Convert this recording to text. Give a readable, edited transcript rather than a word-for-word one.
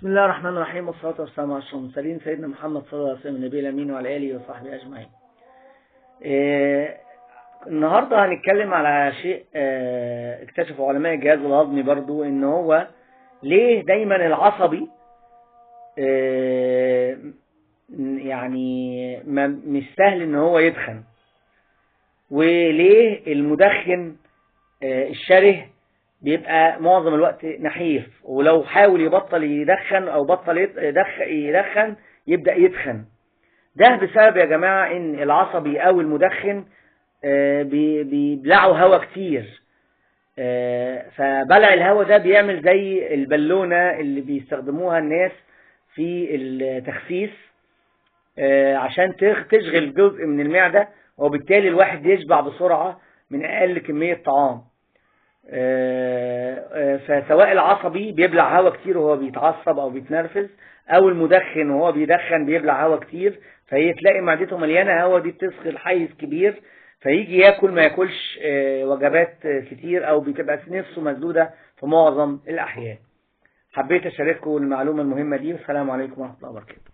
بسم الله الرحمن الرحيم، والصلاة والسلام على أشرف المرسلين سيدنا محمد صلى الله عليه وسلم النبي الأمين وعلى آله وصحبه أجمعين. النهاردة هنتكلم على شيء اكتشفوا علماء الجهاز الهضمي برضو، إن هو ليه دايما العصبي يعني مش سهل إن هو يدخن، وليه المدخن الشره بيبقى معظم الوقت نحيف، ولو حاول يبطل يدخن او بطل يدخن يبدأ يدخن. ده بسبب يا جماعة ان العصبي او المدخن بيبلعوا هواء كتير، فبلع الهواء ده بيعمل زي البالونة اللي بيستخدموها الناس في التخسيس عشان تشغل جزء من المعدة، وبالتالي الواحد يشبع بسرعة من اقل كمية طعام. فسواء العصبي بيبلع هواء كتير وهو بيتعصب او بيتنرفز، او المدخن وهو بيدخن بيبلع هواء كتير، فهي تلاقي معدته مليانه هواء، دي بتسخن حيز كبير، فيجي ياكل ما ياكلش وجبات كتير، او بتبقى نفسه مسدوده في معظم الاحيان. حبيت اشارككم المعلومه المهمه دي، والسلام عليكم ورحمه الله وبركاته.